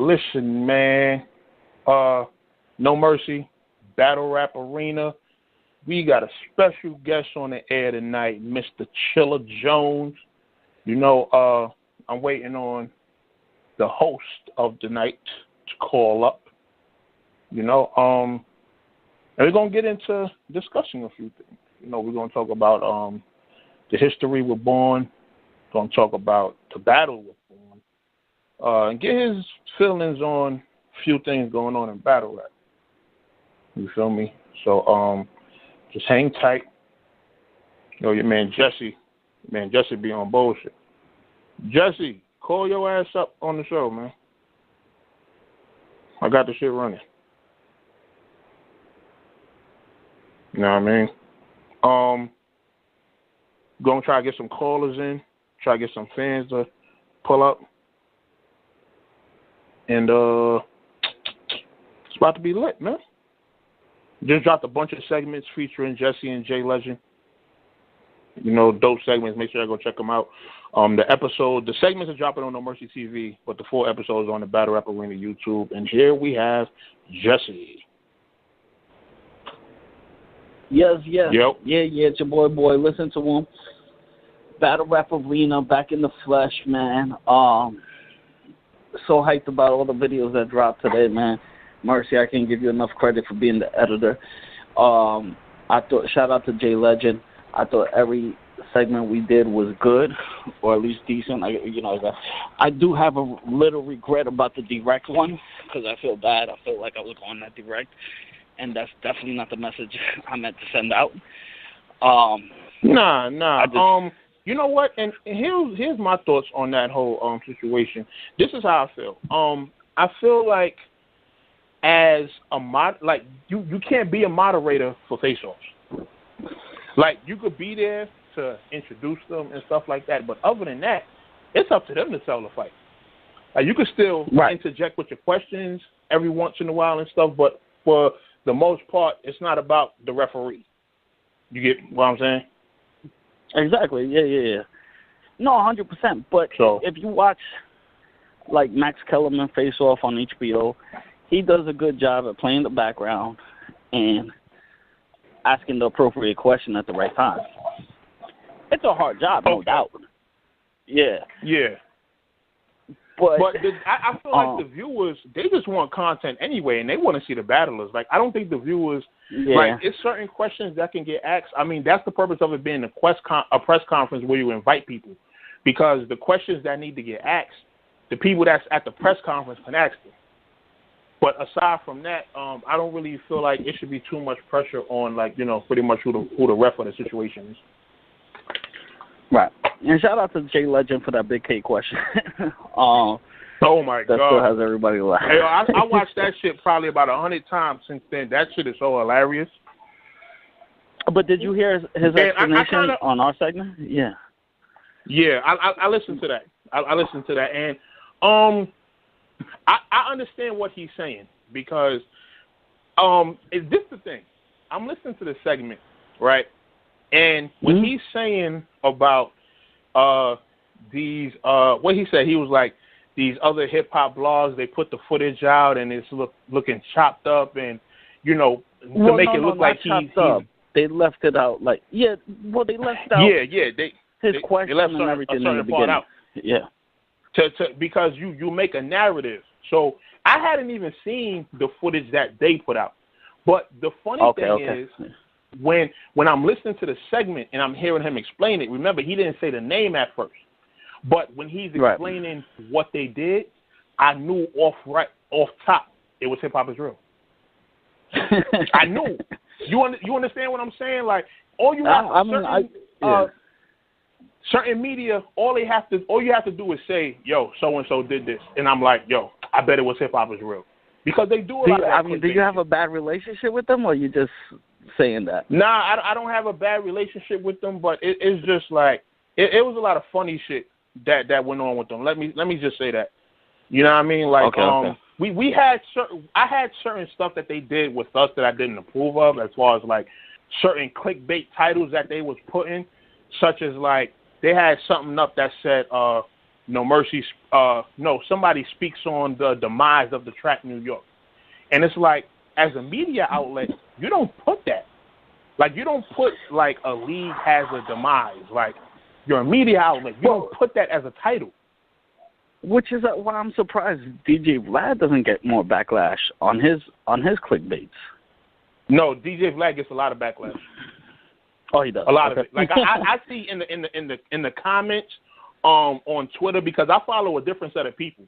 listen, man. No Mercy, Battle Rap Arena. We got a special guest on the air tonight, Mr. Chilla Jones. You know, I'm waiting on the host of the night to call up. You know, and we're going to get into discussing a few things. You know, we're going to talk about the history with Born. We're going to talk about the battle with Born. And get his feelings on a few things going on in battle rap. You feel me? So, just hang tight. You know, your man Jesse. Man, Jesse be on bullshit. Jesse, call your ass up on the show, man. I got the shit running. You know what I mean? Gonna try to get some callers in. Try to get some fans to pull up. And it's about to be lit, man. Just dropped a bunch of segments featuring Jesse and Jay Legend. You know, dope segments. Make sure I go check them out. The segments are dropping on No Mercy TV, but the full episodes are on the Battle Rap Arena YouTube. And here we have Jesse. Yes. Yep. Yeah, it's your boy. Listen to him. Battle Rap Arena, back in the flesh, man. So hyped about all the videos that dropped today, man. Mercy, I can't give you enough credit for being the editor. Shout out to Jay Legend. I thought every segment we did was good, or at least decent. I do have a little regret about the direct one because I feel bad. I feel like I was on that direct, and that's definitely not the message I meant to send out. Nah. You know what? And here's my thoughts on that whole situation. This is how I feel. I feel like as a you can't be a moderator for face-offs. Like, you could be there to introduce them and stuff like that, but other than that, it's up to them to sell the fight. Like, you could still interject with your questions every once in a while and stuff, but for the most part, it's not about the referee. You get what I'm saying? Exactly. Yeah. No, 100%. But if you watch, like, Max Kellerman Face Off on HBO, he does a good job at playing the background and asking the appropriate question at the right time. It's a hard job, no doubt. Yeah. But I feel like the viewers, they just want content anyway, and they want to see the battlers. Like, I don't think the viewers, like, it's certain questions that can get asked. I mean, that's the purpose of it being a press conference where you invite people, because the questions that need to get asked, the people that's at the press conference can ask them. But aside from that, I don't really feel like it should be too much pressure on, like, you know, pretty much who the ref of the situation is. Right. And shout out to Jay Legend for that Big K question. Oh, my God. That still has everybody laughing. Hey, I watched that shit probably about 100 times since then. That shit is so hilarious. But did you hear his explanation on our segment? Yeah. Yeah, I listened to that. I listened to that. And I understand what he's saying, because is this the thing? I'm listening to the segment, right? And when he's saying about these, what he said, he was like, these other hip-hop blogs, they put the footage out and it's looking chopped up, and, you know, to make it look like he's they left it out. Like, they left out his question left and everything in the beginning. Out. Yeah. Because you make a narrative. So I hadn't even seen the footage that they put out. But the funny thing is, when I'm listening to the segment and I'm hearing him explain it, remember, he didn't say the name at first. But when he's explaining what they did, I knew off top it was Hip Hop Is Real. I knew. You understand what I'm saying? Like, all you have certain media, all you have to do is say, yo, so and so did this, and I'm like, yo, I bet it was Hip Hop Is Real, because they do a lot of that. Do you have a bad relationship with them, or you just saying that? Nah, I don't have a bad relationship with them, but it's just like it was a lot of funny shit that went on with them. Let me just say that. You know what I mean? Like, I had certain stuff that they did with us that I didn't approve of, as far as like certain clickbait titles that they was putting, such as like they had something up that said somebody speaks on the demise of the track New York. And it's like, as a media outlet, you don't put that. Like, you don't put, like, a league has a demise. Like, you're a media outlet. You don't put that as a title. Which is why I'm surprised DJ Vlad doesn't get more backlash on his clickbaits. No, DJ Vlad gets a lot of backlash. Oh, he does. A lot of it. Like, I see in the comments on Twitter, because I follow a different set of people.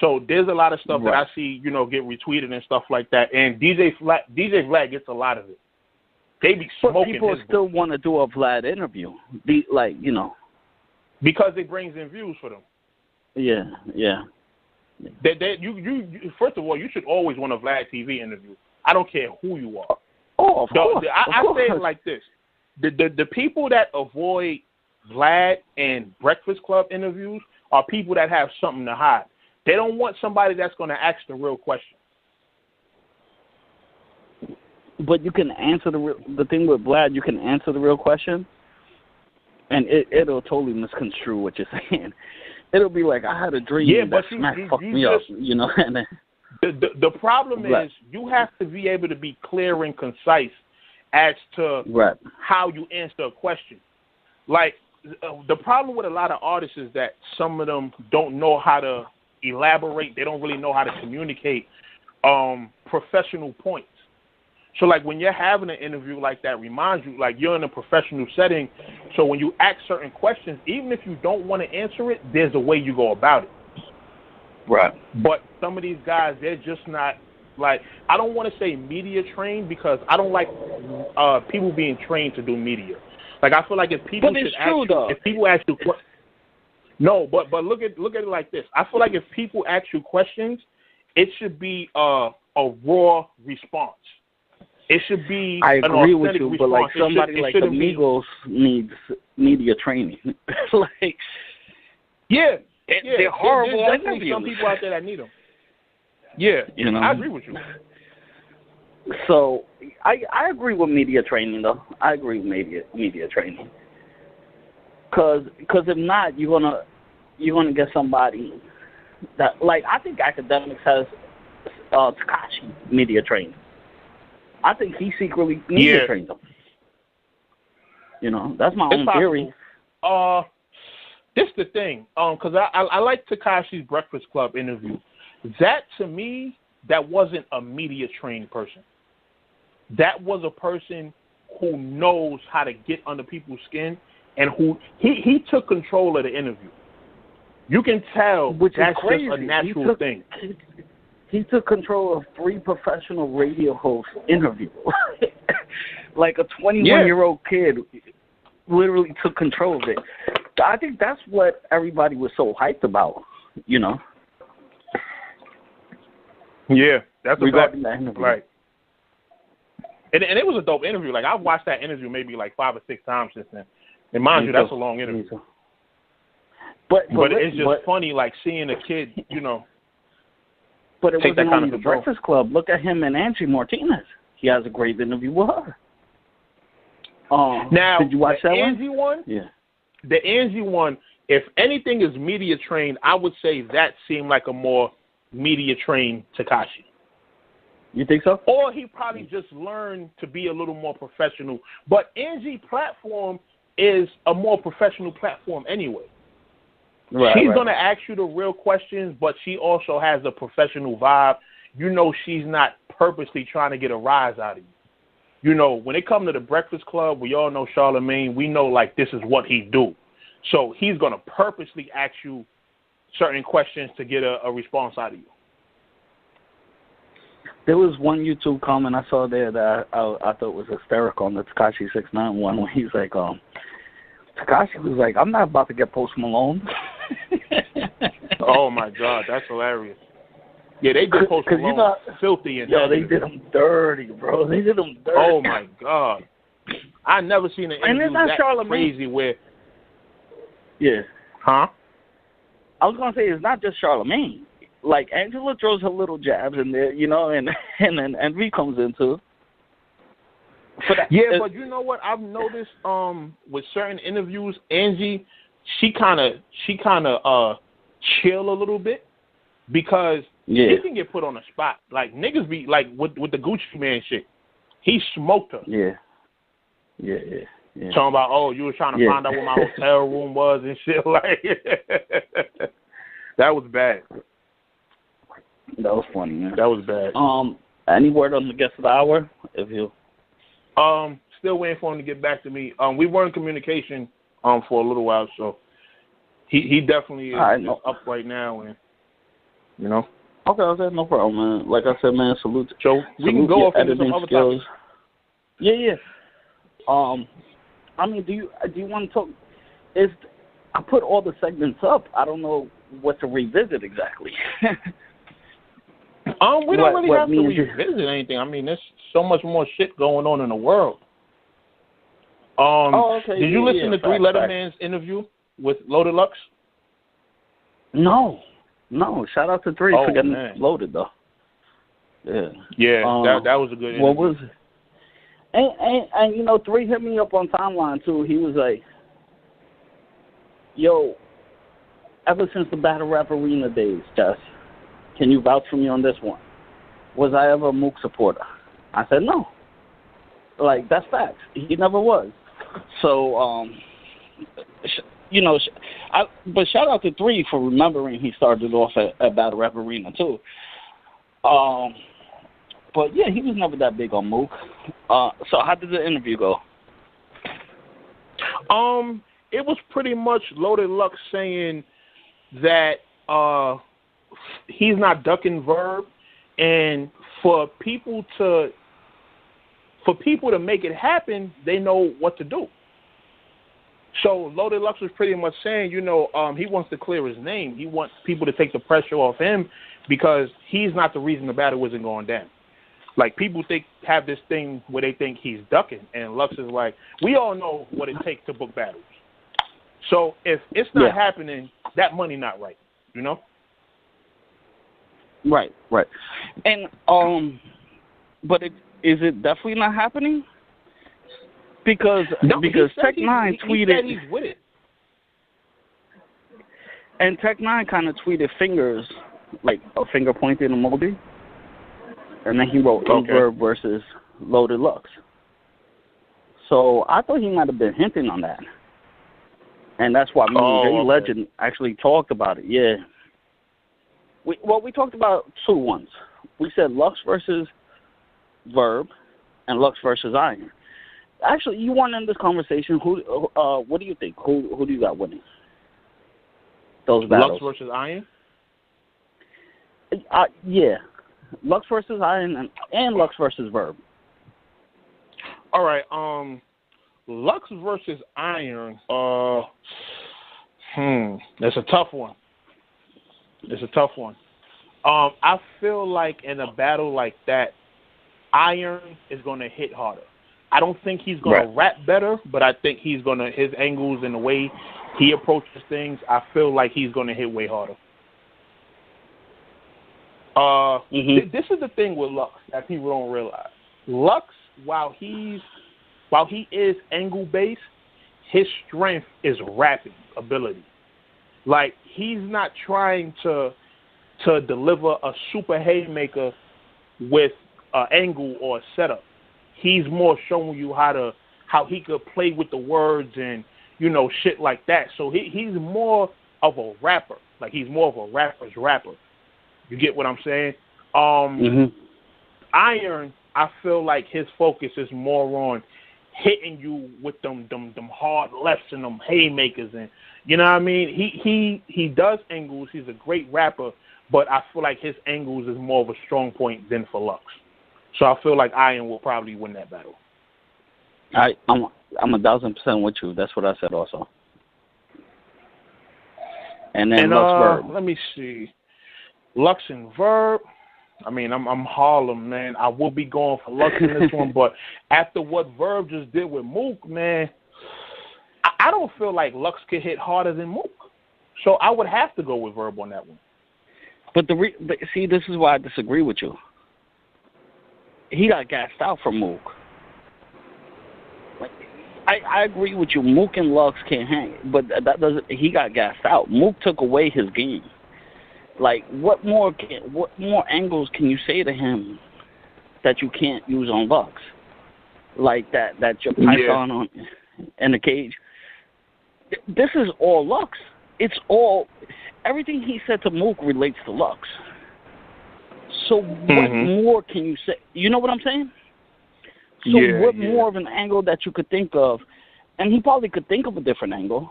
So there's a lot of stuff that I see, get retweeted and stuff like that. And DJ Vlad gets a lot of it. They be smoking. But people still want to do a Vlad interview, because it brings in views for them. Yeah. You first of all, you should always want a Vlad TV interview. I don't care who you are. Oh, of course. I say it like this: the people that avoid Vlad and Breakfast Club interviews are people that have something to hide. They don't want somebody that's going to ask the real question. But you can answer the thing with Vlad. You can answer the real question, and it'll totally misconstrue what you're saying. It'll be like, I had a dream that smack fucked me up, And then, the problem is you have to be able to be clear and concise as to how you answer a question. Like, the problem with a lot of artists is that some of them don't know how to elaborate. They don't really know how to communicate professional points. So, like, when you're having an interview like that, reminds you, like, you're in a professional setting. So when you ask certain questions, even if you don't want to answer it, there's a way you go about it. Right. But some of these guys, they're just not, like, I don't want to say media trained, because I don't like people being trained to do media. Like, I feel like if people if people ask you, no, but look at it like this. I feel like if people ask you questions, it should be a raw response. It should be. I agree with you, but like somebody like Amigos needs media training. Like, they're horrible. There's definitely some people out there that need them. Yeah, I agree with you. So I agree with media training, though. I agree with media training. Cause if not, you're gonna get somebody that, like, I think Academics has Tekashi media training. I think he secretly media trained them. That's my own theory. This the thing, because I like Tekashi's Breakfast Club interview. That, to me, that wasn't a media trained person. That was a person who knows how to get under people's skin, and who he took control of the interview. You can tell that's just a natural thing. He took control of 3 professional radio hosts' interview. Like a 21-year-old kid literally took control of it. I think that's what everybody was so hyped about, Yeah, that's regarding that interview. Right. And it was a dope interview. Like, I've watched that interview maybe like 5 or 6 times since then. And mind you, that's a long interview. But it's just funny, like, seeing a kid, But it wasn't only the Breakfast Club. Look at him and Angie Martinez. He has a great interview with her. Now, did you watch that Angie one? Yeah. The Angie one, if anything is media trained, I would say that seemed like a more media trained Tekashi. You think so? Or he probably just learned to be a little more professional. But Angie's platform is a more professional platform anyway. She's going to ask you the real questions, but she also has a professional vibe. She's not purposely trying to get a rise out of you. When it comes to the Breakfast Club, we all know Charlamagne. We know, like, this is what he do. So he's going to purposely ask you certain questions to get a response out of you. There was one YouTube comment I saw there that I thought was hysterical on the Tekashi 6ix9ine one, when he's like, Tekashi was like, I'm not about to get Post Malone. Oh, my God. That's hilarious. Yeah, they did Post Malone filthy. They did him dirty, bro. They did him dirty. Oh, my God. I never seen an interview that crazy where... Yeah. Huh? I was going to say, it's not just Charlamagne. Like, Angela throws her little jabs in there, and then Envy comes in, too. But you know what I've noticed with certain interviews, Angie, she kind of chill a little bit because he can get put on the spot. Like, niggas be, like, with the Gucci Man shit, he smoked her. Yeah. Talking about, oh, you were trying to find out what my hotel room was and shit. Like, that was bad. That was funny, man. That was bad. Any word on the guest of the hour? If you. Still waiting for him to get back to me. We were in communication for a little while, so he definitely is up right now, and you know. Okay, no problem, man. Like I said, man, salute. So we can go off into some other skills. topics. Yeah. I mean, do you want to talk? I put all the segments up. I don't know what to revisit exactly. We don't really have to revisit anything. I mean, there's so much more shit going on in the world. Did you listen to Three Letterman's interview with Loaded Lux? No. Shout out to Three for getting loaded though. Yeah, that was a good interview. What was it? And you know, Three hit me up on timeline too. He was like, "Yo, ever since the Battle Rap Arena days, Jess, can you vouch for me on this one? Was I ever a Mook supporter?" I said no. Like, that's facts. He never was. So, you know, but shout out to Three for remembering he started off at Battle Rap Arena too. But yeah, he was never that big on Mook. So how did the interview go? It was pretty much Loaded Lux saying that he's not ducking Verb, and for people to make it happen, they know what to do. So Loaded Lux was pretty much saying, you know, he wants to clear his name. He wants people to take the pressure off him because he's not the reason the battle isn't going down. Like, people have this thing where they think he's ducking, and Lux is like, we all know what it takes to book battles. So if it's not happening, that money not right, you know? Right. And but is it definitely not happening? Because Tech Nine tweeted. He said he's with it. And Tech Nine kind of tweeted fingers, like a finger pointing emoji. And then he wrote Verb versus Loaded Lux. So I thought he might have been hinting on that. And that's why me and Jay Legend actually talked about it. Yeah. We talked about two ones. We said Lux versus Verb and Lux versus Iron. Actually, you weren't in this conversation. What do you think? Who do you got winning those battles? Lux versus Iron? Yeah. Lux versus Iron and Lux versus Verb. All right. Lux versus Iron. That's a tough one. I feel like in a battle like that, Iron is going to hit harder. I don't think he's going to rap better, but I think his angles and the way he approaches things, I feel like he's going to hit way harder. This is the thing with Lux that people don't realize. Lux, while he is angle based, his strength is rapping ability. Like, he's not trying to deliver a super haymaker with an angle or a setup. He's more showing you how he could play with the words and, you know, shit like that. So he's more of a rapper. Like, he's more of a rapper's rapper. You get what I'm saying? Iron, I feel like his focus is more on hitting you with them hard lefts and them haymakers, and you know what I mean? He does angles. He's a great rapper, but I feel like his angles is more of a strong point than for Lux. So I feel like Iron will probably win that battle. I'm 1,000% with you. That's what I said also. And then Lux Verb. Let me see. Lux and Verb. I mean, I'm Harlem, man. I will be going for Lux in this one, but after what Verb just did with Mook, man, I don't feel like Lux could hit harder than Mook. So I would have to go with Verb on that one. But see, this is why I disagree with you. He got gassed out from Mook. Like, I agree with you. Mook and Lux can't hang, but that doesn't. He got gassed out. Mook took away his game. Like, what more angles can you say to him that you can't use on Lux? Like that your python on in the cage. This is all Lux. It's all, everything he said to Mook relates to Lux. So what more can you say? You know what I'm saying? So what more of an angle that you could think of? And he probably could think of a different angle,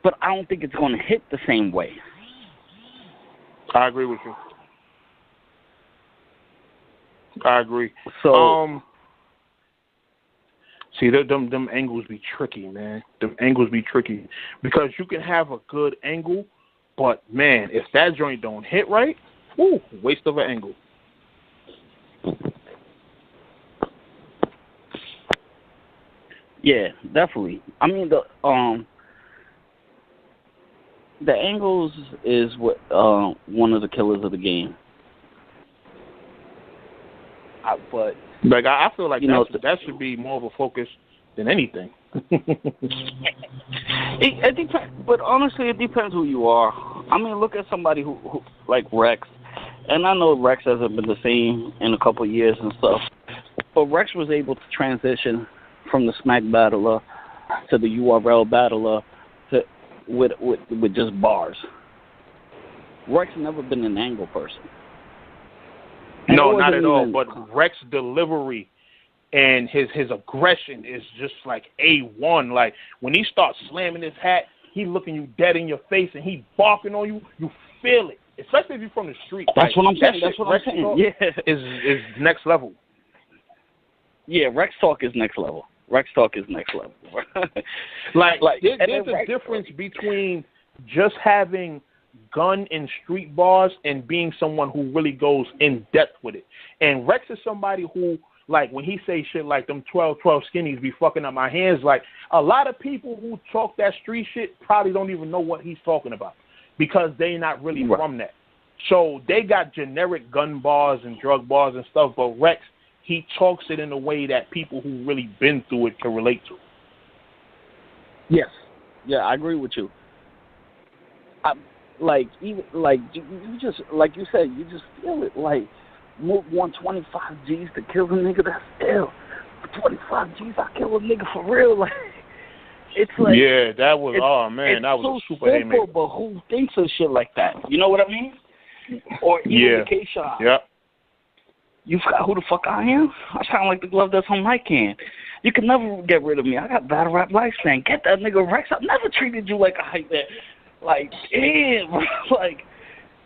but I don't think it's going to hit the same way. I agree with you. I agree. So, see, them angles be tricky, man. Them angles be tricky because you can have a good angle, but man, if that joint don't hit right, whoo, waste of an angle. Yeah, definitely. I mean, the angles is what one of the killers of the game. But like I feel like that should be more of a focus than anything. It depends, but honestly, it depends who you are. I mean, look at somebody who like Rex, and I know Rex hasn't been the same in a couple of years and stuff, but Rex was able to transition from the Smack battler to the URL battler to with just bars. Rex never been an angle person. And no, not at all. But Rex delivery and his aggression is just like A1. Like when he starts slamming his hat, he looking you dead in your face and he barking on you. You feel it, especially if you're from the street. That's what I'm saying. That's what I'm saying. Yeah, is next level. Yeah, Rex talk is next level. Rex talk is next level. There's a difference between just having gun and street bars and being someone who really goes in depth with it. And Rex is somebody who, like, when he say shit like them 12-12 skinnies be fucking up my hands, like, a lot of people who talk that street shit probably don't even know what he's talking about because they not really from that. So they got generic gun bars and drug bars and stuff, but Rex, he talks it in a way that people who really been through it can relate to. Yes. Yeah, I agree with you. You just, like you said, you just feel it. Like, move 125 G's to kill a nigga, that's ill. For 25 G's, I kill a nigga for real. Like, it's like... Yeah, that was, that was so a super simple, but who thinks of shit like that? You know what I mean? Or even the K-Shot. Yep. You forgot who the fuck I am? I sound like the glove that's on my can. You can never get rid of me. I got battle rap lifespan. Get that nigga Rex. I've never treated you like a hype man. Like, damn. Like,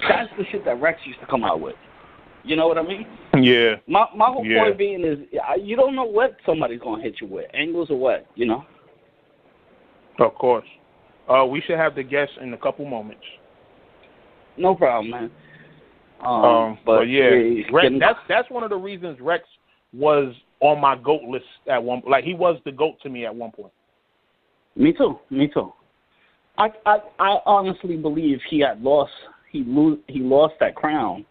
that's the shit that Rex used to come out with. You know what I mean? Yeah. My whole point being is you don't know what somebody's going to hit you with. Angles or what, you know? Of course. We should have the guests in a couple moments. No problem, man. But Rex, that's one of the reasons Rex was on my GOAT list at one. Like he was the GOAT to me at one point. Me too. I honestly believe he had lost. He lost that crown,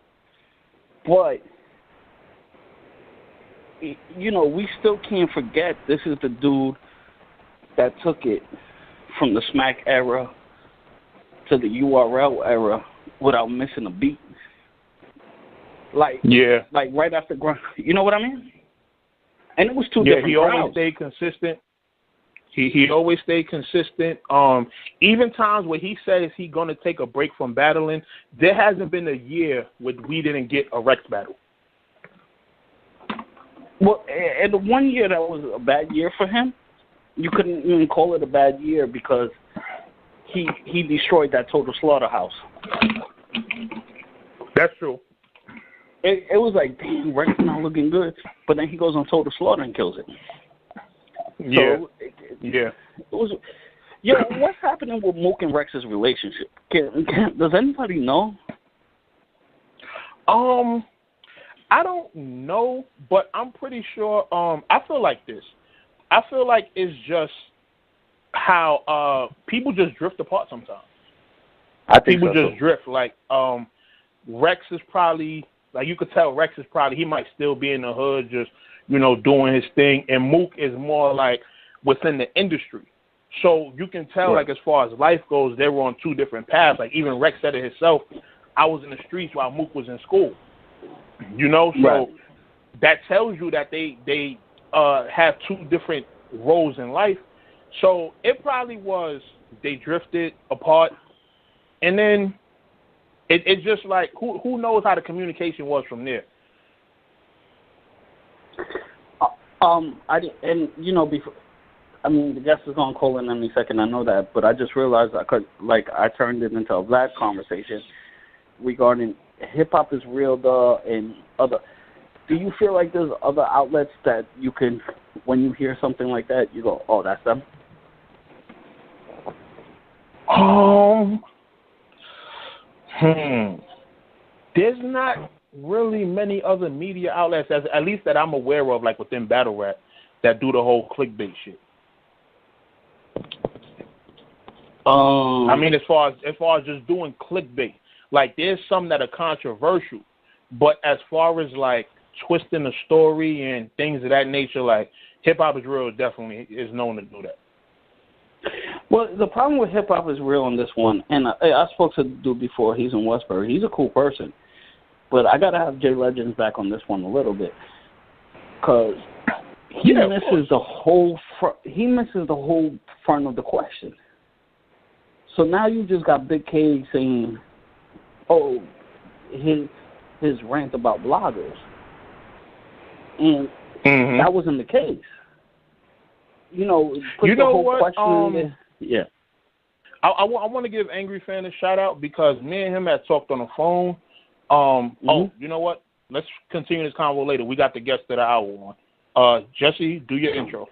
but you know we still can't forget this is the dude that took it from the Smack era to the URL era without missing a beat. Like right after grind. You know what I mean? And it was two different he crowds. Always stayed consistent. He always stayed consistent. Even times where he says he's gonna take a break from battling, there hasn't been a year where we didn't get a Rex battle. Well, and the 1 year that was a bad year for him, you couldn't even call it a bad year because he destroyed that Total Slaughterhouse. That's true. It was like, damn, Rex is not looking good. But then he goes on Total Slaughter and kills it. So it was, what's happening with Mook and Rex's relationship? Does anybody know? I don't know, but I'm pretty sure. I feel like this. I feel like it's just how people just drift apart sometimes. I think people just drift. Like Rex is probably. Like, you could tell Rex is probably, he might still be in the hood just, doing his thing. And Mook is more like within the industry. So you can tell, like, as far as life goes, they were on two different paths. Like, even Rex said it himself, I was in the streets while Mook was in school. You know? So that tells you that they have two different roles in life. So it probably was they drifted apart. And then it's just like, who knows how the communication was from there? Before, the guest is gonna call in any second. I know that, but I just realized I turned it into a Vlad conversation regarding hip hop is real, and other. Do you feel like there's other outlets that you can, when you hear something like that, you go, oh, that's them? There's not really many other media outlets, at least that I'm aware of, like within battle rap, that do the whole clickbait shit. As far as just doing clickbait, like there's some that are controversial, but as far as like twisting the story and things of that nature, like hip hop is real definitely is known to do that. Well, the problem with hip hop is real on this one, and I spoke to the dude before. He's in Westbury. He's a cool person, but I gotta have Jay Legends back on this one a little bit, because he misses the whole front of the question. So now you just got Big K saying, "Oh, his rant about bloggers," and that wasn't the case. Put the whole question in there. I want to give Angry Fan a shout out because me and him had talked on the phone. Oh, you know what? Let's continue this convo later. We got the guest of the hour on. Jesse, do your intro.